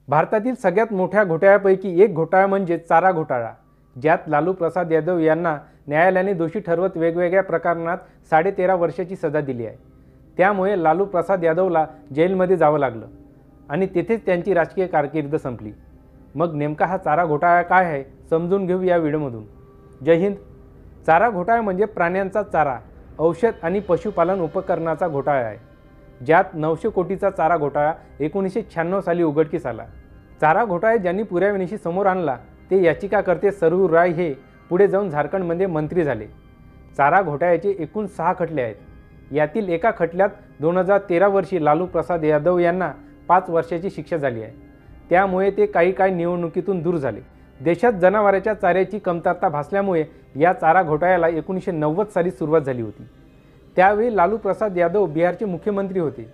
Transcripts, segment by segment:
भारतातील सगळ्यात मोठ्या घोटाळ्यापैकी एक घोटाळा म्हणजे चारा घोटाळा, ज्यात लालू प्रसाद यादव यांना न्यायालयाने दोषी ठरवत वेगवेगळ्या प्रकरणात 13.5 वर्षाची सजा दिली आहे। त्यामुळे लालू प्रसाद यादवला जेलमध्ये जावं लागलं आणि तेथेच त्यांची राजकीय कारकीर्द संपली। मग नेमका हा चारा घोटाळा काय आहे समजून घेऊ या व्हिडिओमधून। जय हिंद। चारा घोटाळा म्हणजे प्राण्यांचा चारा, औषध आणि पशुपालन उपकरणाचा घोटाळा आहे, ज्यात 900 कोटीचा चारा घोटाळा 1996 साली उघडकीस आला। चारा घोटाळा ज्यांनी पुराव्यानिशी समोर आणला ते याचिकाकर्ते सरयू राय हे पुढे जाऊन झारखंडमध्ये मंत्री झाले। चारा घोटाळ्याचे एकूण 6 खटले आहेत। यातील एका खटल्यात 2013 वर्षी लालू प्रसाद यादव यांना 5 वर्षाची शिक्षा झाली आहे। त्यामुळे ते काही काळ निवडणुकीतून दूर झाले। देशात जनावरांच्या चाऱ्याची कमतरता भासल्यामुळे या चारा घोटाळ्याला 1990 साली सुरुवात झाली होती। त्यावेळी लालू प्रसाद यादव बिहारचे मुख्यमंत्री होते।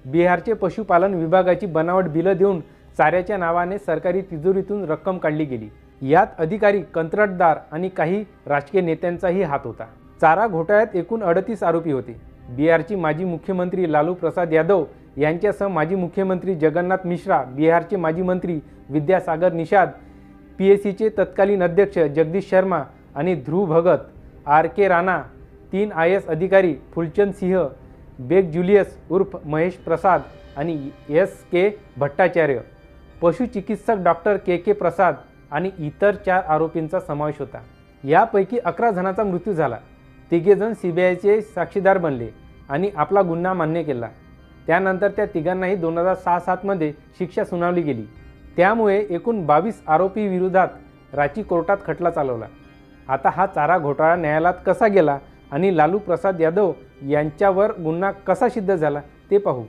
बिहारचे पशुपालन विभागाची बनावट बिलं देऊन चाऱ्याच्या नावाने सरकारी तिजोरीतून रक्कम काढली गेली। यात अधिकारी, कंत्राटदार आणि काही राजकीय नेत्यांचाही हात होता। चारा घोटाळ्यात एकूण 38 आरोपी होते। बिहारची माजी मुख्यमंत्री लालू प्रसाद यादव यांच्यासह माजी मुख्यमंत्री जगन्नाथ मिश्रा, बिहारचे माजी मंत्री विद्यासागर निषाद, पीएसीचे तत्कालीन अध्यक्ष जगदीश शर्मा आणि ध्रुव भगत, आर.के. राणा, 3 IAS अधिकारी फुलचंद सिंह, बेग जुलियस उर्फ महेश प्रसाद आणि S.K. भट्टाचार्य, पशुचिकित्सक डॉक्टर के प्रसाद आणि इतर 4 आरोपींचा समावेश होता। यापैकी 11 जणांचा मृत्यू झाला। 3 जण CBIचे साक्षीदार बनले आणि आपला गुन्हा मान्य केला। त्यानंतर त्या तिघांनाही 2006-07 मध्ये शिक्षा सुनावली गेली। त्यामुळे एकूण 22 आरोपी विरोधात रांची कोर्टात खटला चालवला। आता हा चारा घोटाळा न्यायालयात कसा गेला आणि लालू प्रसाद यादव यांच्यावर गुन्हा कसा सिद्ध झाला ते पाहू।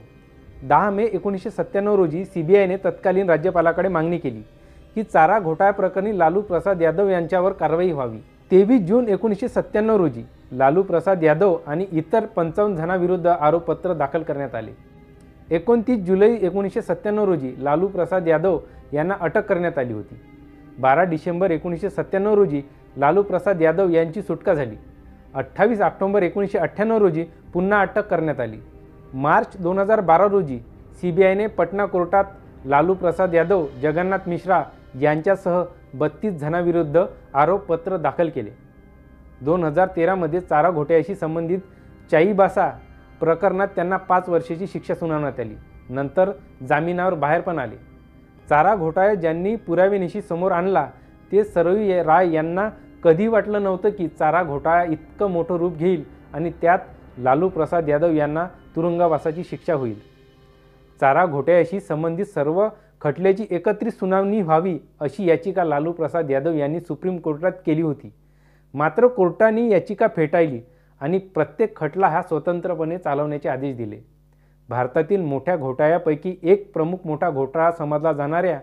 10 मे 1997 रोजी CBIने तत्कालीन राज्यपालाकडे मागणी केली की चारा घोटाळा प्रकरणी लालू प्रसाद यादव यांच्यावर कारवाई व्हावी। 23 जून 1997 रोजी लालू प्रसाद यादव आणि इतर 55 जणांविरुद्ध आरोपपत्र दाखल करण्यात आले। 29 जुलै 1997 रोजी लालू प्रसाद यादव यांना अटक करण्यात आली होती। 12 डिसेंबर 1997 रोजी लालू प्रसाद यादव यांची सुटका झाली। 28 ऑक्टोबर 1998 रोजी पुन्हा अटक करण्यात आली। मार्च 2012 रोजी CBIने पटना कोर्टात लालू प्रसाद यादव, जगन्नाथ मिश्रा यांच्यासह 32 जणांविरुद्ध आरोपपत्र दाखल केले। 2013 मध्ये चारा घोटाळ्याशी संबंधित चाईबासा प्रकरणात त्यांना 5 वर्षाची शिक्षा सुनावण्यात आली। नंतर जामिनावर बाहेर पण आले। चारा घोटाळा ज्यांनी पुराव्यानिशी समोर आणला ते सरयू राय यांना कधी वाटलं नव्हतं की चारा घोटाळा इतकं मोठं रूप घेईल आणि त्यात लालू प्रसाद यादव यांना तुरुंगवासाची शिक्षा होईल। चारा घोटाळ्याशी संबंधित सर्व खटल्याची एकत्रित सुनावणी व्हावी अशी याचिका लालू प्रसाद यादव यांनी सुप्रीम कोर्टात केली होती। मात्र कोर्टाने याचिका फेटाळली आणि प्रत्येक खटला हा स्वतंत्रपणे चालवण्याचे आदेश दिले। भारतातील मोठ्या घोटाळ्यापैकी एक प्रमुख मोठा घोटाळा समजला जाणाऱ्या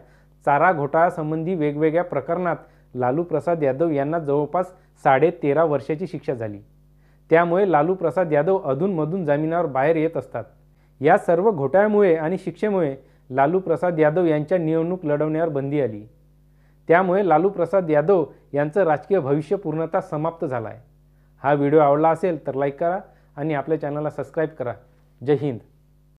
चारा घोटाळ्यासंबंधी वेगवेगळ्या प्रकरणात लालू प्रसाद यादव यांना जवळपास 13.5 वर्षाची शिक्षा झाली। त्यामुळे लालू प्रसाद यादव अधूनमधून जामिनावर बाहेर येत असतात। या सर्व घोटाळ्यामुळे आणि शिक्षेमुळे लालू प्रसाद यादव यांच्या निवडणूक लढवण्यावर बंदी आली। त्यामुळे लालू प्रसाद यादव यांचं राजकीय भविष्य पूर्णतः समाप्त झालं आहे। हा व्हिडिओ आवडला असेल तर लाईक करा आणि आपल्या चॅनलला सबस्क्राईब करा। जय हिंद।